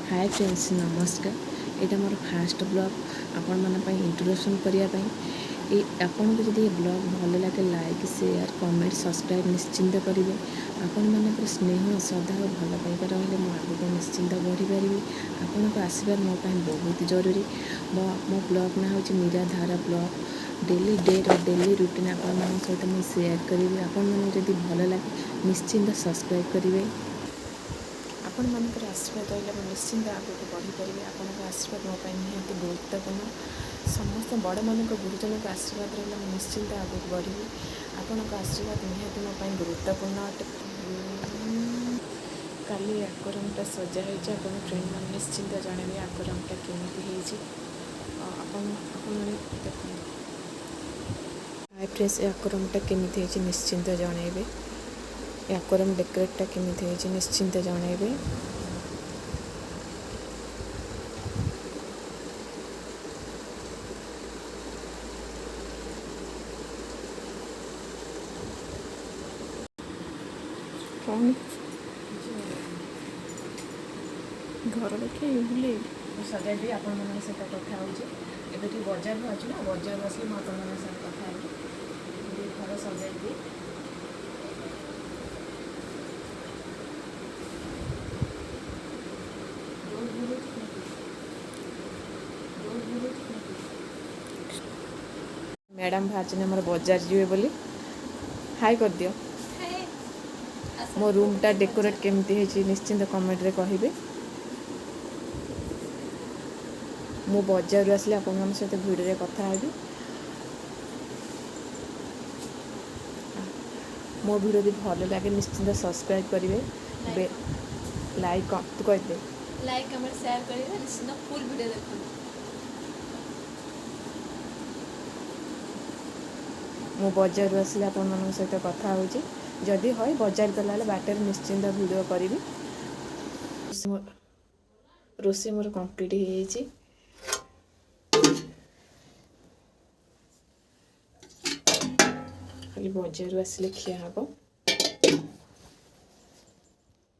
Hi friends नमस्कार। यहाँ मोर fast blog आपण मन इंट्रोडक्शन करने आपन को जब ब्लॉग भल लगे लाइक शेयर कमेंट सब्सक्राइब निश्चिंत करेंगे। आपण मन स्नेह श्रद्धा और भल पाइबा रही आगे को निश्चिंत बढ़ी पारि। आपण को आशीर्वाद मो बहुत जरूरी। मो ब्लॉग ना हूँ निराधार ब्लॉग। डेली डेट और डेली रुटीन आपण सहित मुझे सेयार करी। आपण मैंने जब भल लगे निश्चिंत सब्सक्राइब करेंगे। आपण मानकर आशीर्वाद रही मैं निश्चिंत आगे बढ़ीपर। आपण आशीर्वाद मोप निहाती गुरुत्वपूर्ण। समस्त बड़ मान गुरुजन का आशीर्वाद रहा मैं निश्चिंत आगे बढ़ी। आपण आशीर्वाद निहाती मोप गुरुत्वपूर्ण अटे। काली आकरमटा सजा हो फ्रेंड मैंने निश्चिंत जानवे आकरमटा केमी देख हाय फ्रेंड्स आकरमटा केमी निश्चिंत जनइबे। आकरम डेकोरेटटा केमी निश्चिंत जनइबे। घर देखे बुले सजाइबी आपण मन सहित कथा होती बजार अच्छी ना बजार बसले मुझे आप सहित कथा घर सजाइबी। मैडम बाहर आमर बजार जी बोली हाय कर दियो। मो रूमटा डेकोरेट केमती निश्चिंत कमेंट रे कहिबे। मो बजार आसले आपन सहित भिडियो कथा हेबी। मो भिडियो भी भल लगे निश्चिंत सब्सक्राइब करेंगे। लाइक तू कहते लाइक कमेंट शेयर करेंगे निश्चिंत फुल वीडियो देखो। मो बजार आसले आपण सहित कथा होची जदि है बजार गला बाटर निश्चिंत वीडियो करी। रोषे मोर कंप्लीट हो खाली बजार आसले खिया हम।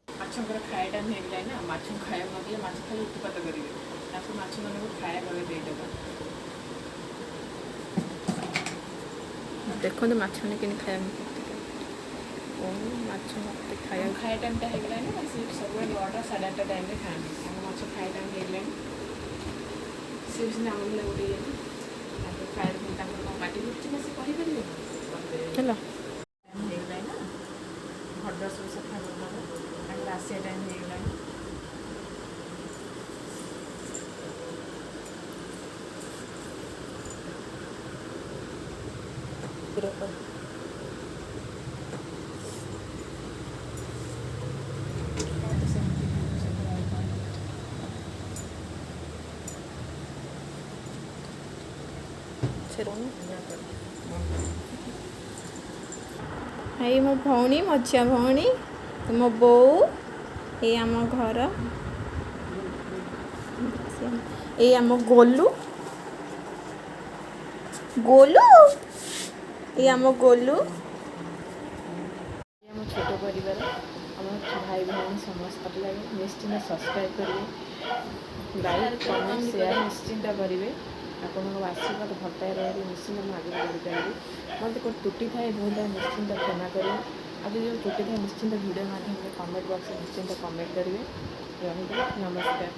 माछर खाया टाइम हो गला ना माछ खाया नगले माछ खाली उत्पात करेंगे माछ मान खाया देदेबा। देखो माछ मैंने कि खाया माछ मत खाया खाया टाइमटा हो गला ना सब 9टा 8:30 टाइम खाएंगे माछ खाया टाइम हो गला सी भी आम भले गोटे खाया पार्टी है घर सब सफा कर आसिया टाइम हो गला। हाई मो भौणी मझिया भौणी मो बो ये आम घर ये आम गोलू गोलू ये आम गोलू छोट परिवार भाई भौणी समस्त लगे निश्चिंत सब्सक्राइब करेंगे। लाइक कमेंट शेयर निश्चिंत करेंगे। आपण आशीर्वाद भट्टाए रही निश्चिंत मुझे आगे बढ़ी पारि। मतलब कोई त्रुटि थाए भूल निश्चिंत क्षमा करेंगे। आज जो त्रुटि थाए निश्चिंत वीडियो माध्यम कमेंट बॉक्स निश्चिंत कमेंट करेंगे। रही नमस्कार।